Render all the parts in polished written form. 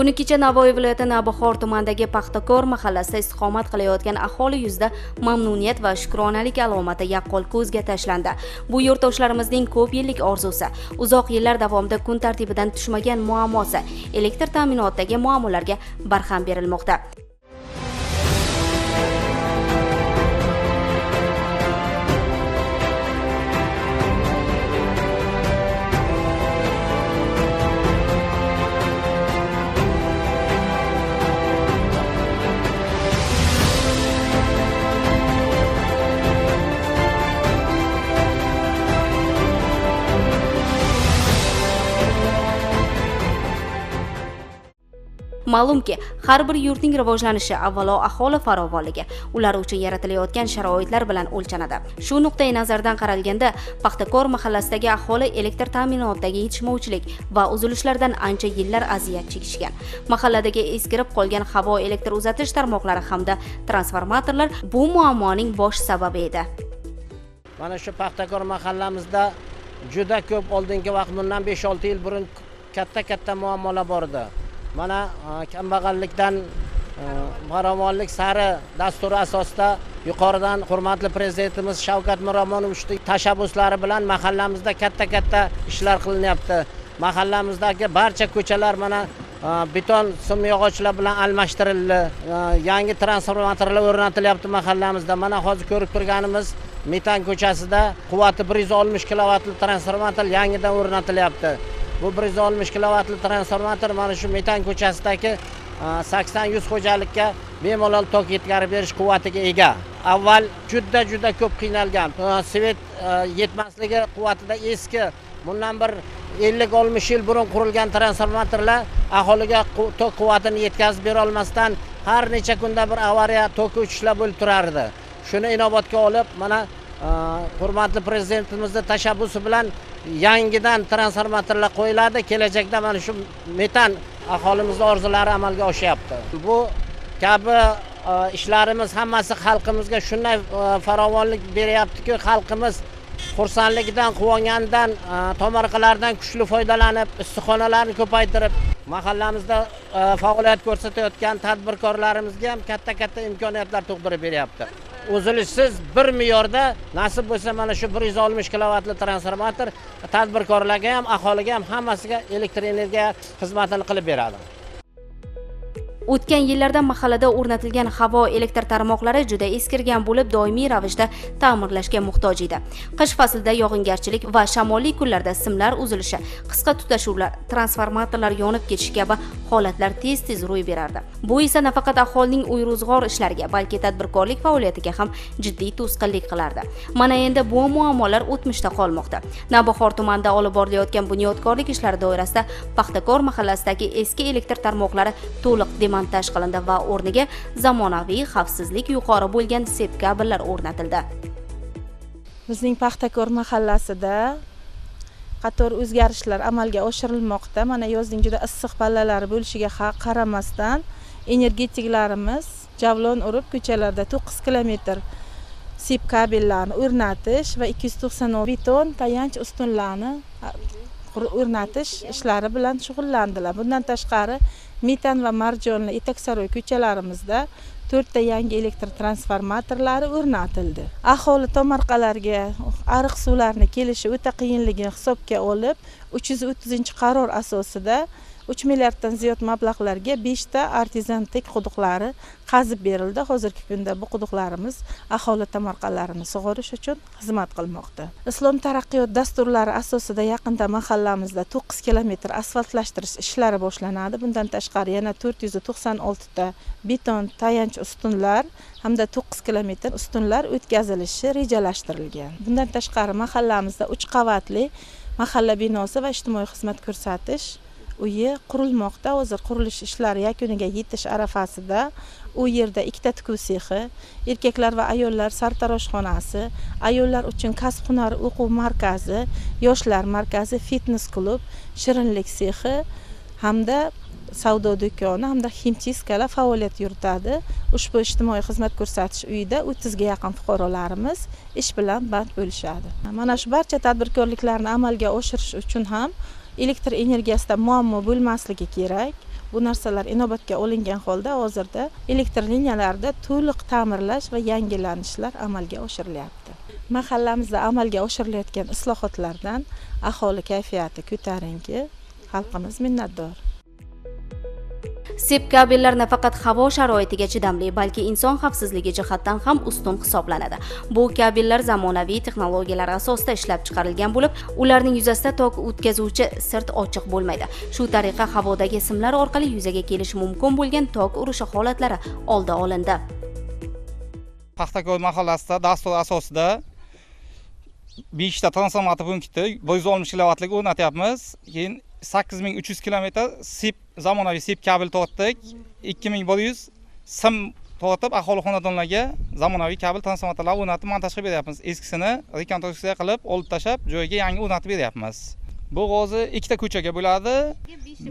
Kuni kecha Navoiy viloyati Navbahor tumanidagi Paxtakor mahallasida istiqomat qilayotgan aholi yuzida mamnuniyat va shukronalik alomati yaqqol ko'zga tashlandi. Bu yurtdoshlarimizning ko'p yillik orzusi, uzoq yillar davomida kun tartibidan tushmagan muammosi, elektr ta'minotidagi muammolarga barham berilmoqda. Ma'lumki, har bir yurtning rivojlanishi avvalo aholi farovonligi, ular uchun yaratilayotgan sharoitlar bilan o'lchanadi. Shu nuqtai nazardan qaralganda, Paxtakor mahallasidagi aholi elektr ta'minotidagi yetishmovchilik va uzilishlardan ancha yillar aziyat chekishgan. Mahalladagi eskirib qolgan havo elektr uzatish tarmoqlari hamda transformatorlar bu muammoning bosh sababi edi. Mana shu Paxtakor mahallamizda juda ko'p oldingi vaqt, bundan 5-6 yil burun katta muammolar bor edi. Mana kambag'allikdan farovonlik sari dasturi asosida yuqoridan hurmatli prezidentimiz Shavkat Miromonovichning tashabbuslari bilan mahallamizda katta ishlar qilinyapti. Mahallamizdagi barcha ko'chalar mana beton simyog'ochlar bilan almashtirildi. Yangi transformatorlar o'rnatilyapti mahallamizda. Mana hozir ko'rib turganimiz Metan ko'chasida quvvati 160 kilovatli transformator yangidan o'rnatilyapti. Bu 160 kilovatli transformator mana shu Metan ko'chasidagi 80-100 xo'jalikka bemalol tok yetkazib berish quvvatiga ega. Avval juda ko'p qiynalgan. Svet yetmasligi quvvatida eski, bundan bir 50-60 yil burun qurilgan transformatorlar aholiga tok quvvatini yetkazib bera olmasdan har necha kunda bir avariya, tok o'chishlar bo'lib turardi. Shuni inobatga olib, mana hurmatli prezidentimizning tashabbusi bilan yangidan transformatorlar qo'yiladi. Kelajakda mana shu metan aholimizning orzulari amalga oshyapti. Bu kabi ishlarimiz hammasi xalqimizga shunday farovonlik beryaptiki, xalqimiz xursandligidan, quvonganidan, tomorqalardan kuchli foydalanib, issiqxonalarni ko'paytirib, mahallamizda faoliyat ko'rsatayotgan tadbirkorlarimizga ham katta imkoniyatlar tug'dirib beryapti. Uzilishsiz 1 me'yorda nasib bo'lsa mana shu 160 kilovatli transformator tadbirkorlarga ham, aholiga ham hammasiga elektr energiya xizmatini qilib beradi. O'tgan yillarda mahallada o'rnatilgan havo elektr tarmoqlari juda eskirgan bo'lib, doimiy ravishda ta'mirlashga muhtoj edi. Qish faslida yog'ingarchilik va shamolli kunlarda simlar uzilishi, qisqa tutashuvlar, transformatorlar yonib ketishi kabi holatlar tez ro'y berardi. Bu esa nafaqat aholining uy-ro'zg'or ishlariga, balki tadbirkorlik faoliyatiga ham jiddiy to'sqinlik qilardi. Mana endi bu muammolar o'tmishda qolmoqda. Navbahor tumanida olib borilayotgan bunyodkorlik ishlari doirasida Paxtakor mahallasidagi eski elektr tarmoqlari to'liq montaj qilindi va o'rniga zamonaviy, xavfsizlik yuqori bo'lgan sep kabellar o'rnatildi. Bizning Paxtakor mahallasida qator o'zgarishlar amalga oshirilmoqda. Mana yozning juda issiq pallalari bo'lishiga qaramasdan, energetiklarimiz javlon urib ko'chalarda 9 kilometr sep kabellarni o'rnatish va 290 beton tayanch ustunlarni o'rnatish ishlari bilan shug'ullandilar. Bundan tashqari Metan va Marjonli Etaksaroy ko'chalarimizda 4 ta yangi elektr transformatorlari o'rnatildi. Aholi tomorqalarga ariq suvlarni kelishi o'ta qiyinligini hisobga olib, 330-qaror asosida 3 milliarddan ziyod mablag'larga 5 ta artizantek quduqlari qazib berildi. Hozirgi kunda bu quduqlarimiz aholi tomorqalarini sug'orish uchun xizmat qilmoqda. Islom taraqqiyot dasturlari asosida yaqinda mahallamizda 9 kilometr asfaltlashtirish ishlari boshlanadi. Bundan tashqari yana 496 ta beton tayanch ustunlar hamda 9 kilometr ustunlar o'tkazilishi rejalashtirilgan. Bundan tashqari mahallamizda 3 qavatli mahalla binosi va ijtimoiy xizmat ko'rsatish uyi qurilmoqda. Hozir qurilish ishlari yakuniga yetish arafasida. U yerda 2 ta tikuv sexi, erkaklar va ayollar sartaroshxonasi, ayollar uchun kasb-hunar o'quv markazi, yoshlar markazi, fitness klub, shirinlik sexi hamda savdo do'koni hamda ximchiskalar faoliyat yuritadi. Ushbu ijtimoiy xizmat ko'rsatish uyida 30 ga yaqin fuqarolarimiz ish bilan band bo'lishadi. Mana shu barcha tadbirkorliklarni amalga oshirish uchun ham elektr energiyasida muammo bo'lmasligi kerak. bu narsalar inobatga olingan holda hozirda elektr liniyalarida to'liq ta'mirlash va yangilanishlar amalga oshirilyapti. Mahallamizda amalga oshirilayotgan islohotlardan aholi kayfiyati ko'tarinki, xalqimiz minnatdor. Sep kabellar nafaqat havo sharoitiga chidamli, balki inson xavfsizligi jihatdan ham ustun hisoblanadi. Bu kabellar zamonaviy texnologiyalar asosida ishlab chiqarilgan bo'lib, ularning yuzasida tok o'tkazuvchi sirt ochiq bo'lmaydi. Shu tariqa havodagi simlar orqali yuzaga kelishi mumkin bo'lgan tok urishi holatlari oldi olindi. Paxtakor mahallasida dastur asosida 5 ta transformator punkti 160 kilovatlik o'rnatyapmiz. Keyin 8300 kilometr sep zamonaviy sep kabel tortdik. 2100 sim tortib aholi xonadonlarga zamonaviy kabel transformatorlar o'rnatib montaj qilib beryapmiz. Eskisini rekonstruksiya qilib, olib tashab, joyiga yangi o'rnatib beryapmiz. Bu hozir ikkita ko'chaga bo'ladi.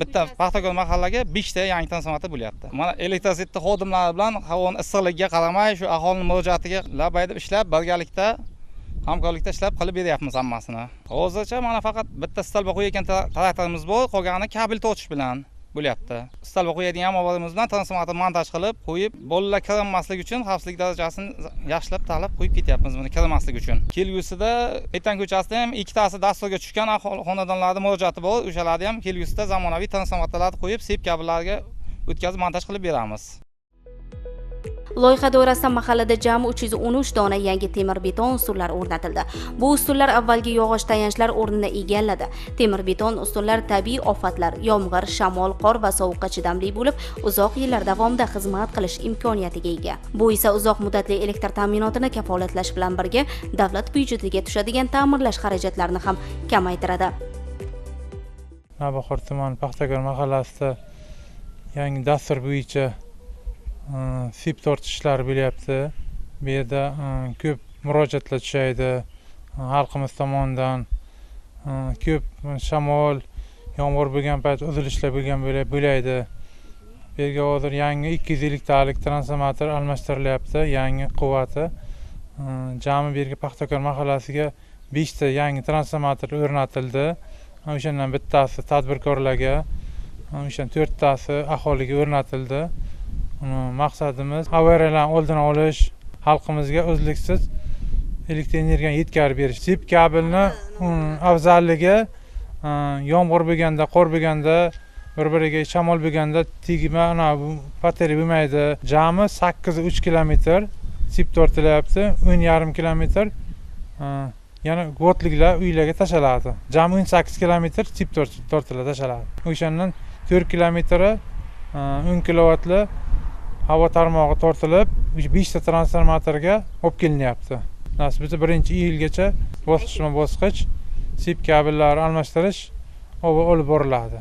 Bitta Paxtakor mahallaga 5 ta yangi transformator bo'lyapti. Mana elektrositni xodimlari bilan havoning issiqligiga qaramay, shu aholining murojaatiga labayda ishlab, birgalikda hamkorlikda ishlab qilib beryapmiz hammasini. Hozircha mana faqat bitta stalba qo'ygan traktorimiz bor, qolgani kabel tortish bilan bo'lyapti. Stalba qo'yadigan mobilimiz bilan transformator montaj qilib qo'yib, bolalar kirmasligi uchun xavfsizlik darajasini yaxshilab taxlab qo'yib ketyapmiz buni kirmasligi uchun. Kelgusida Metan ko'chasida ham ikkitasi dasturga tushgan xonadonlarning murojaati bor. O'shalarni ham kelgusida zamonaviy transformatorlarni qo'yib, sep kabellarga o'tkazib montaj qilib beramiz. Loyiha doirasida mahallada jami 313 dona yangi temir beton ustunlar o'rnatildi. Bu ustunlar avvalgi yog'och tayanchlar o'rnini egalladi. Temir beton ustunlar tabiiy ofatlar, yomg'ir, shamol, qor va sovuqqa chidamli bo'lib, uzoq yillar davomida xizmat qilish imkoniyatiga ega. Bu esa uzoq muddatli elektr ta'minotini kafolatlash bilan birga davlat byudjetiga tushadigan ta'mirlash xarajatlarini ham kamaytiradi. Navbahor tumani Paxtakor mahallasida yangi dastur bo'yicha sep tortishlar bo'lyapti. Bu yerda ko'p murojaatlar tushadi. Xalqimiz tomonidan ko'p shamol, yomg'ir bo'lgan payt uzilishlar bo'lgan bo'laydi. Bu yerga hozir yangi 250 talik transformator almashtirilyapti, yangi quvvati. Jami bu yerga Paxtakor mahallasiga 5 ta yangi transformator o'rnatildi. O'shandan bittasi tadbirkorlarga, o'shan 4 tasi aholiga o'rnatildi. Maqsadimiz avariyalarni oldini olish, xalqimizga uzluksiz elektr energiyani yetkazib berish. Sep kabelni afzalligi yomg'ir bo'lganda, qor bo'lganda, bir-biriga shamol bo'lganda tegma, batarya bo'lmaydi. Jami 8,3 kilometr sep tortilyapti, 10,5 kilometr yana g'otliklar uylarga tashaladi. Jami 18 kilometr sep tortiladi, tashaladi. O'shandan 4 kilometri 10 kilovatli havo tarmog'i tortilib, 5 ta transformatorga olib kelinyapti. Nasibida 1-iyulgacha bosqichma-bosqich sep kabellarni almashtirish olib boriladi.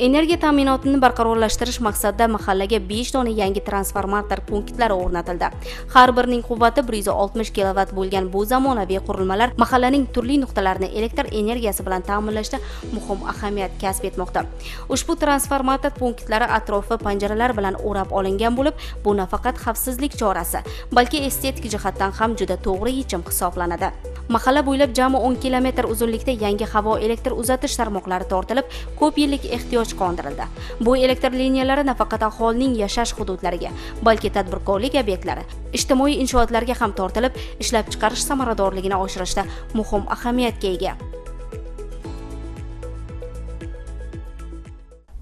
Energiya ta'minotini barqarorlashtirish maqsadida mahallaga 5 dona yangi transformator punktlari o'rnatildi. Har birining quvvati 160 kW bo'lgan bu zamonaviy qurilmalar mahallaning turli nuqtalarini elektr energiyasi bilan ta'minlashda muhim ahamiyat kasb etmoqda. Ushbu transformator punktlari atrofi panjaralar bilan o'rab olingan bo'lib, bu nafaqat xavfsizlik chorasi, balki estetik jihatdan ham juda to'g'ri yechim hisoblanadi. Mahalla bo'ylab jami 10 km uzunlikda yangi havo elektr uzatish tarmoqlari tortilib, ko'p yillik ehtiyoj qondirildi. Bu elektr liniyalari nafaqat aholining yashash hududlariga, balki tadbirkorlik obyektlari, ijtimoiy inshootlarga ham tortilib, ishlab chiqarish samaradorligini oshirishda muhim ahamiyatga ega.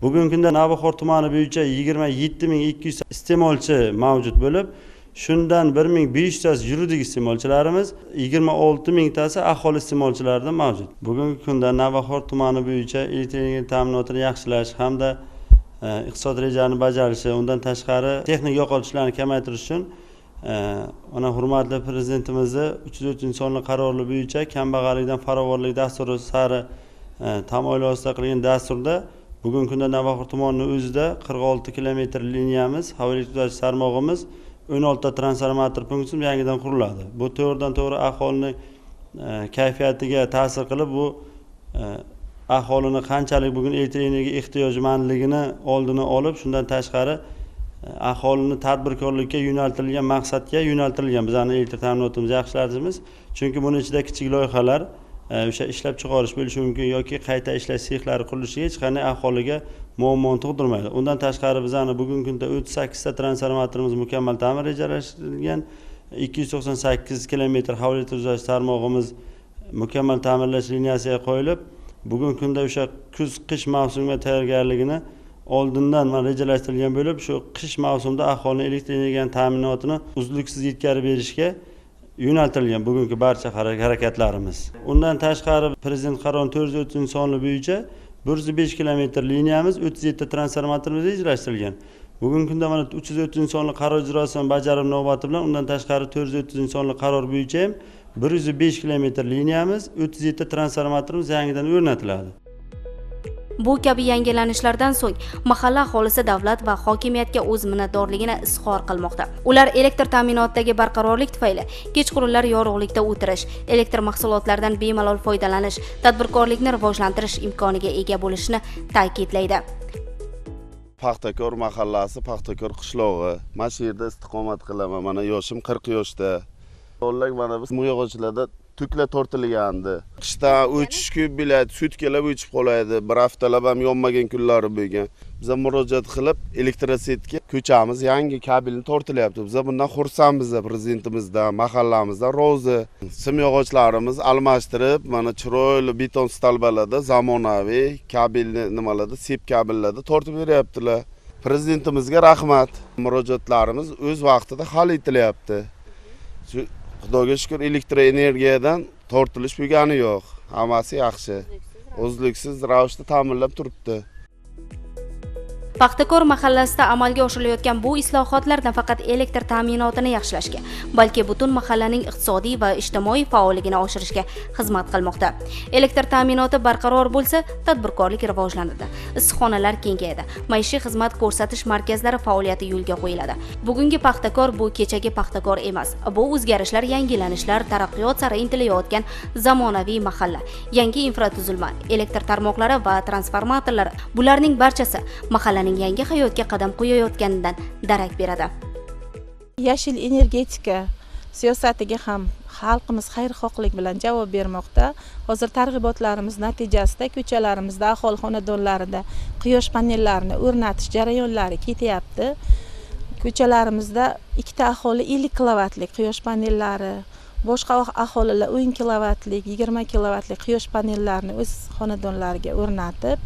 Bugungi kunda Navbahor tumani bo'yicha 27200 iste'molchi mavjud bo'lib, shundan 1500 yuridik iste'molchilarimiz, 26000 tasi aholi iste'molchilaridan mavjud. Bugungi kunda Navbahor tumani bo'yicha elektr energiya ta'minotini yaxshilash hamda iqtisod rejalarini bajarishi, undan tashqari texnik yo'qotishlarni kamaytirish uchun mana hurmatli prezidentimizning 303-sonli qarori bo'yicha kambag'allikdan farovonlik dasturi sari tamoyil ostida qilgan dasturda bugungi kunda Navbahor tumanining o'zida 46 kilometr liniyamiz, havo elektr uzatish tarmog'imiz, 16 ta transformator punktimiz yangidan quriladi. Bu to'g'ridan-to'g'ri aholining kayfiyatiga ta'sir qilib, bu aholini qanchalik bugun elektr energiya ehtiyojmandligini oldini olib, shundan tashqari aholini tadbirkorlikka yo'naltirilgan maqsadga yo'naltirilgan bizning elektr ta'minotimizni yaxshilashimiz. Chunki buning ichida kichik loyihalar o'sha ishlab chiqarish bo'lishi mumkin yoki qayta ishlash sexlari qurilishi hech qanday aholiga muammoni tug'dirmaydi. Undan tashqari bizning bugungi kunda 38 ta transformatorimiz mukammal ta'mir rejalashtirilgan. 298 kilometr havo elektr uzatish tarmog'imiz mukammal ta'mirlash liniyasiga qo'yilib, bugungi kunda o'sha kuz-qish mavsumiga tayyorgarligini oldindan rejalashtirilgan bo'lib, shu qish mavsumida aholining elektr energiyani ta'minotini uzluksiz yetkazib berishga yo'naltirilgan bugungi barcha harakatlarimiz. Undan tashqari prezident qarori 430 sonli bo'yicha 105 kilometr liniyamiz 37 ta transformatorimiz rejalashtirilgan. Bugungi kunda mana 330 sonli qaror ijrosini bajarib navbati bilan undan tashqari 430 sonli qaror bo'yicha ham 105 kilometr liniyamiz 37 ta transformatorimiz yangidan o'rnatiladi. Bu kabi yangilanishlardan so'ng mahalla aholisi davlat va hokimiyatga o'z minnatdorligini izhor qilmoqda. Ular elektr ta'minotidagi barqarorlik tufayli kechqurunlar yorug'likda o'tirish, elektr mahsulotlaridan bemalol foydalanish, tadbirkorlikni rivojlantirish imkoniga ega bo'lishini ta'kidlaydi. Paxtakor mahallasi, Paxtakor qishlog'i. Mana shu yerda istiqomat qilaman. Mana yoshim 40 yoshda. O'nlab mana biz mo'yog'ochlarda tukla tortilgandi. Qishdan o'chish ko'p bo'ladi, sutkalab o'chib qoladi. Bir haftalab ham yonmagan kunlari bo'lgan. Biz murojaat qilib, elektrosetga ko'chamiz yangi kabelni tortilyapti. Biz bundan xursandmiz, prezidentimizdan, mahallamizdan rozi. Simyog'ochlarimiz almashtirib, mana chiroyli beton stalbalarda zamonaviy kabelni nimalarda, sep kabellarda tortib beryaptilar. Prezidentimizga rahmat. Murojaatlarimiz o'z vaqtida hal etilyapti. Xudoga shukr, elektr energiyadan tortilish bo'lgani yo'q. Hammasi yaxshi. Uzluksiz ravishda ta'minlab turibdi. Paxtakor mahallasida amalga oshirilayotgan bu islohotlar nafaqat elektr ta'minotini yaxshilashga, balki butun mahallaning iqtisodiy va ijtimoiy faolligini oshirishga xizmat qilmoqda. Elektr ta'minoti barqaror bo'lsa, tadbirkorlik rivojlanadi, issiqxonalar kengayadi, maishiy xizmat ko'rsatish markazlari faoliyati yo'lga qo'yiladi. Bugungi Paxtakor bu kechagi Paxtakor emas. Bu o'zgarishlar, yangilanishlar, taraqqiyot sari intilayotgan zamonaviy mahalla, yangi infratuzilma, elektr tarmoqlari va transformatorlar, bularning barchasi mahallaning yangi hayotga qadam qo'yayotganidan darak beradi. Yashil energetika siyosatiga ham xalqimiz xayrixohlik bilan javob bermoqda. Hozir targ'ibotlarimiz natijasida ko'chalarimizda, aholi xonadonlarida quyosh panellarini o'rnatish jarayonlari ketyapti. Ko'chalarimizda ikkita aholi 50 kilovatlik quyosh panellari, boshqa aholilar 10 kilovatlik, 20 kilovatlik quyosh panellarini o'z xonadonlariga o'rnatib,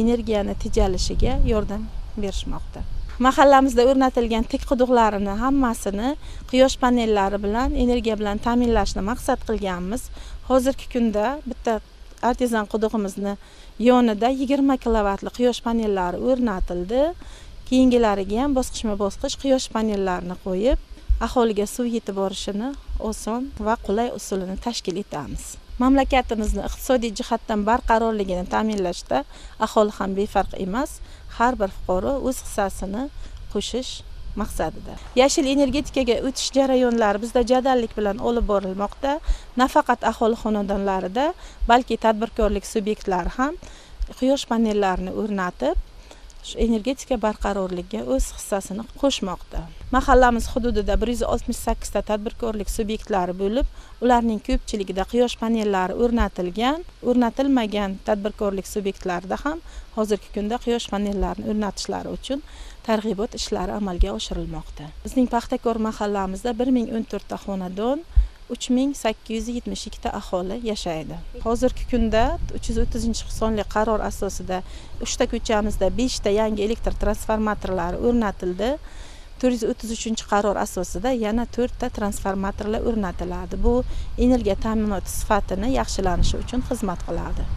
energiyani tejalishiga yordam berishmoqda. Mahallamizda o'rnatilgan tik quduqlarini hammasini quyosh panellari bilan, energiya bilan ta'minlashni maqsad qilganmiz. Hozirgi kunda bitta artezan qudug'imizni yonida 20 kilovatli quyosh panellari o'rnatildi. Keyingilariga ham bosqichma-bosqich quyosh panellarini qo'yib, aholiga suv yetib borishini oson va qulay usulini tashkil etamiz. Mamlakatimizni iqtisodiy jihatdan barqarorligini ta'minlashda aholi ham befarq emas, har bir fuqaro o'z hissasini qo'shish maqsadida. Yashil energetikaga o'tish jarayonlari bizda jadallik bilan olib borilmoqda. Nafaqat aholi xonadonlarida, balki tadbirkorlik subyektlari ham quyosh panellarini o'rnatib, energetika barqarorligiga o'z hissasini qo'shmoqda. Mahallamiz hududida 168 ta tadbirkorlik subyektlari bo'lib, ularning ko'pchiligida quyosh panellari o'rnatilgan, o'rnatilmagan tadbirkorlik subyektlarida ham hozirgi kunda quyosh panellarini o'rnatishlari uchun targ'ibot ishlari amalga oshirilmoqda. Bizning Paxtakor mahallamizda 1014 ta xonadon, 3872 ta aholi yashaydi. Hozirgi kunda 330-sonli qaror asosida 3 ta ko'chamizda 5 ta yangi elektr transformatorlari o'rnatildi. 433-qaror asosida yana 4 ta transformatorlar o'rnatiladi. Bu energiya ta'minoti sifatini yaxshilanishi uchun xizmat qiladi.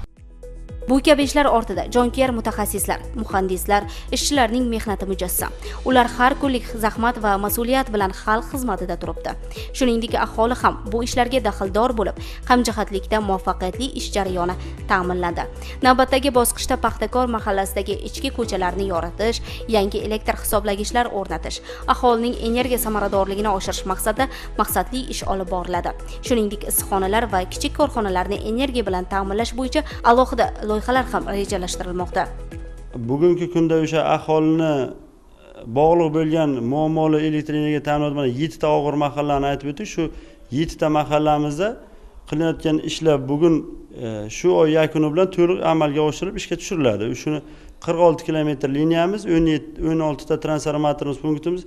Bu kabi ishlar ortida jonkuyar mutaxassislar, muhandislar, ishchilarning mehnati mujassam. Ular har kunlik zahmat va mas'uliyat bilan xalq xizmatida turibdi. Shuningdek, aholi ham bu ishlarga daxldor bo'lib, hamjihatlikda muvaffaqiyatli ish jarayoni ta'minlandi. Navbatdagi bosqichda Paxtakor mahallasidagi ichki ko'chalarni yoritish, yangi elektr hisoblagichlar o'rnatish, aholining energiya samaradorligini oshirish maqsadida maqsadli ish olib boriladi. Shuningdek, issiqxonalar va kichik korxonalarni energiya bilan ta'minlash bo'yicha alohida loyihalar ham rejalashtirilmoqda. Bugungi kunda o'sha aholini bog'liq bo'lgan muammoli elektr energiya ta'minoti bilan 7 ta og'ir mahallani aytib o'tdik. Shu 7 ta mahallamizda qilinayotgan ishlar bugun shu oy yakuni bilan to'liq amalga oshirib ishga tushiriladi. Shuni 46 kilometr liniyamiz, 16 ta transformatorimiz, punktimiz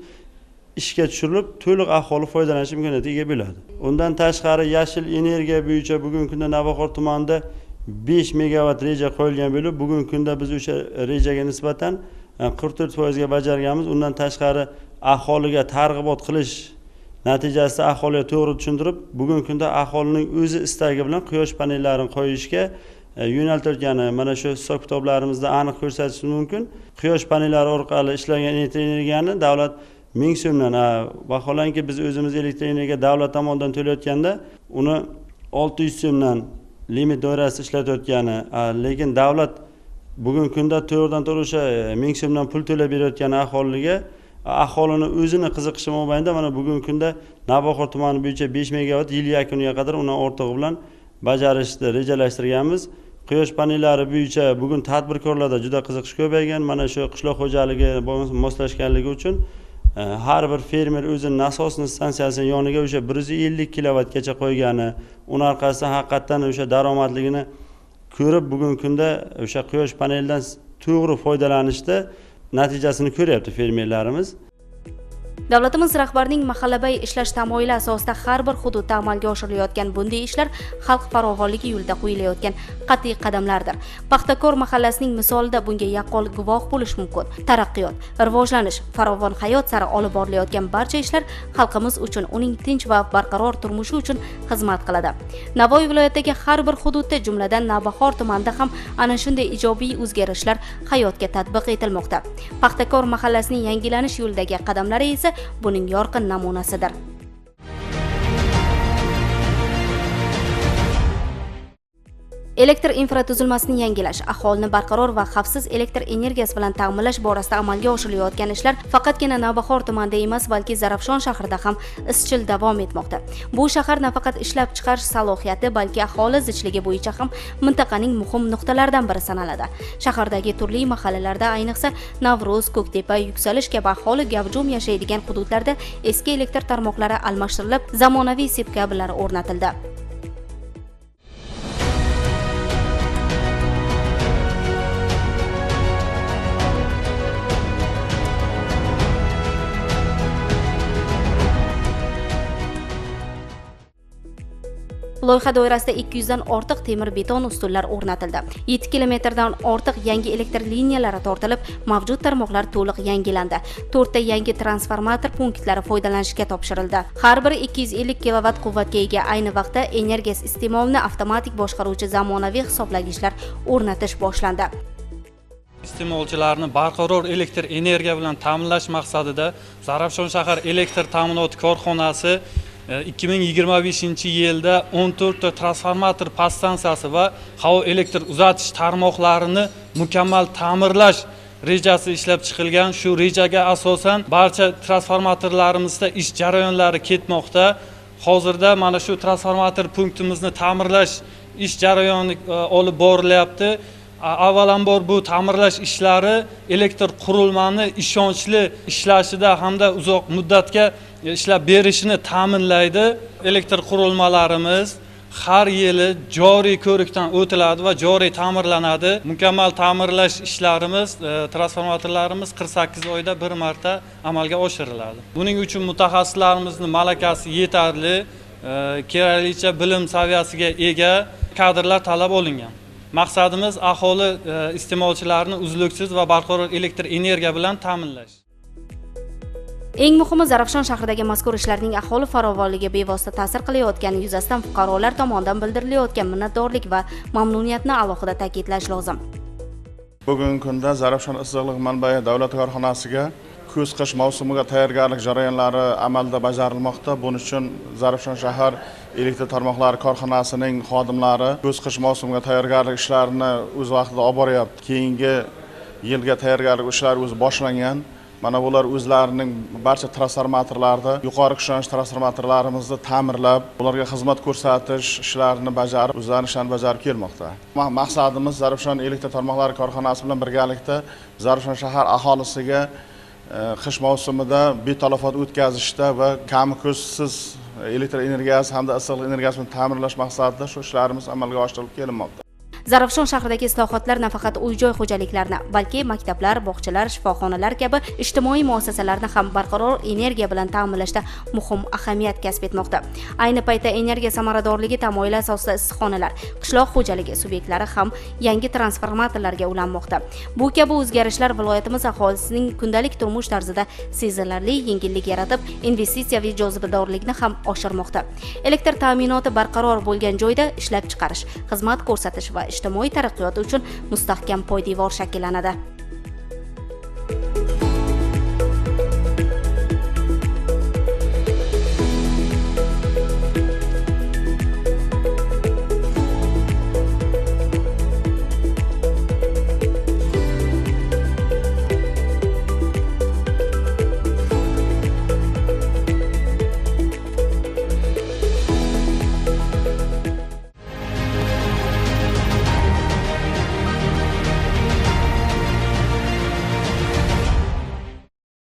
ishga tushirilib, to'liq aholi foydalanish imkoniyatiga ega bo'ladi. Undan tashqari yashil energiya bo'yicha bugungi kunda Navbahor tumanida 5 megavat reja qo'yilgan bo'lib, bugungi kunda biz o'sha rejaga nisbatan 44% ga bajarganmiz. Undan tashqari aholiga targ'ibot qilish natijasida aholiga to'g'ri tushuntirib, bugungi kunda aholining o'zi istagi bilan quyosh panellarini qo'yishga yo'naltirilgani mana shu hisob kitoblarimizda aniq ko'rsatish mumkin. Quyosh panellari orqali ishlagan elektr energiyani davlat 1000 so'mdan, vaholanki biz o'zimiz elektr energiya davlat tomonidan to'layotganda uni 600 so'mdan limit doirasida ishlatayotgani, lekin davlat bugungi kunda to'g'ridan-to'g'ri o'sha 1000 so'mdan pul to'lab berayotgani aholiga, aholini o'zini qiziqishi mobaynida mana bugungi kunda Navbahor tumani bo'yicha 5 megavat yil yakuniga qadar undan ortig'i bilan bajarishni rejalashtirganmiz. Quyosh panellari bo'yicha bugun tadbirkorlarda juda qiziqish ko'paygan. Mana shu qishloq xo'jaligi moslashganligi uchun har bir fermer o'zining nasosni stansiyasining yoniga o'sha 150 kilovatgacha qo'ygani, uning orqasidan haqiqatan o'sha daromadligini ko'rib bugungi kunda o'sha quyosh panelidan to'g'ri foydalanishda natijasini ko'ryapti fermerlarimiz. Davlatimiz rahbarining mahallabay ishlash tamoyili asosida har bir hududda amalga oshirilayotgan bunday ishlar xalq farovonligi yo'lida qo'yilayotgan qat'iy qadamlardir. Paxtakor mahallasining misolida bunga yaqqol guvoh bo'lish mumkin. Taraqqiyot, rivojlanish, farovon hayot sari olib borilayotgan barcha ishlar xalqimiz uchun, uning tinch va barqaror turmushi uchun xizmat qiladi. Navoiy viloyatidagi har bir hududda, jumladan Navbahor tumanida ham ana shunday ijobiy o'zgarishlar hayotga tatbiq etilmoqda. Paxtakor mahallasining yangilanish yo'lidagi qadamlari esa buning yorqin namunasidir. Elektr infratuzilmasini yangilash, aholini barqaror va xavfsiz elektr energiyasi bilan ta'minlash borasida amalga oshirilayotgan ishlar faqatgina Navbahor tumanida emas, balki Zarafshon shahrida ham izchil davom etmoqda. Bu shahar nafaqat ishlab chiqarish salohiyati, balki aholi zichligi bo'yicha ham mintaqaning muhim nuqtalaridan biri sanaladi. Shahardagi turli mahallalarda, ayniqsa Navro'z, Ko'ktepa, Yuksalish kabi aholi gavjum yashaydigan hududlarda eski elektr tarmoqlari almashtirilib, zamonaviy sep kabellari o'rnatildi. Loyiha doirasida 200 dan ortiq temir beton ustunlar o'rnatildi. 7 kilometrdan ortiq yangi elektr liniyalari tortilib, mavjud tarmoqlar to'liq yangilandi. 4 ta yangi transformator punktlari foydalanishga topshirildi. Har biri 250 kilovat quvvatga ega. Ayni vaqtda energiya iste'molini avtomatik boshqaruvchi zamonaviy hisoblagichlar o'rnatish boshlandi. Iste'molchilarni barqaror elektr energiya bilan ta'minlash maqsadida Zarafshon shahar elektr ta'minot korxonasi 2025-yilda 14 ta transformator podstansiyasi va havo elektr uzatish tarmoqlarini mukammal ta'mirlash rejasi ishlab chiqilgan. Shu rejaga asosan barcha transformatorlarimizda ish jarayonlari ketmoqda. Hozirda mana shu transformator punktimizni ta'mirlash ish jarayoni olib borilyapti. Avvalambor bu ta'mirlash ishlari elektr qurilmani ishonchli ishlashida hamda uzoq muddatga ishlab berishini ta'minlaydi. Elektr qurilmalarimiz har yili joriy ko'rikdan o'tiladi va joriy ta'mirlanadi. Mukammal ta'mirlash ishlarimiz, transformatorlarimiz 48 oyda bir marta amalga oshiriladi. Buning uchun mutaxassislarimizni malakasi yetarli, keraklicha bilim saviyasiga ega kadrlar talab olingan. Maqsadimiz aholi iste'molchilarini uzluksiz va barqaror elektr energiya bilan ta'minlash. Eng muhimi, Zarafshon shahridagi mazkur ishlarning aholi farovonligiga bevosita ta'sir qilayotgani yuzasidan fuqarolar tomonidan bildirilayotgan minnatdorlik va mamnuniyatni alohida ta'kidlash lozim. Bugungi kunda Zarafshon issiqlik manbai davlat korxonasiga kuz-qish mavsumiga tayyorgarlik jarayonlari amalda bajarilmoqda. Buning uchun Zarafshon shahar elektr tarmoqlari korxonasining xodimlari kuz-qish mavsumiga tayyorgarlik ishlarini o'z vaqtida olib boryapti. Keyingi yilga tayyorgarlik ishlari o'zi boshlangan. Mana bular o'zlarining barcha transformatorlarda yuqori kuchlanish transformatorlarimizni ta'mirlab, ularga xizmat ko'rsatish ishlarini bajarib, o'zlarining ishini bajarib kelmoqda. Maqsadimiz Zarafshon elektr tarmoqlari korxonasi bilan birgalikda Zarafshon shahar aholisiga qish mavsumida betalofat o'tkazishda va kam ko'zsiz elektr energiyasi hamda issiqlik energiyasini ta'minlash maqsadida shu ishlarimiz amalga oshirilib kelinmoqda. Zarafshon shahridagi islohotlar nafaqat uy-joy xo'jaliklarini, balki maktablar, bog'chalar, shifoxonalar kabi ijtimoiy muassasalarni ham barqaror energiya bilan ta'minlashda muhim ahamiyat kasb etmoqda. Ayni paytda energiya samaradorligi tamoyili asosida issiqxonalar, qishloq xo'jaligi subyektlari ham yangi transformatorlarga ulanmoqda. Bu kabi o'zgarishlar viloyatimiz aholisining kundalik turmush tarzida sezilarli yengillik yaratib, investitsiyaviy jozibadorlikni ham oshirmoqda. Elektr ta'minoti barqaror bo'lgan joyda ishlab chiqarish, xizmat ko'rsatish va ijtimoiy taraqqiyot uchun mustahkam poydevor shakllanadi.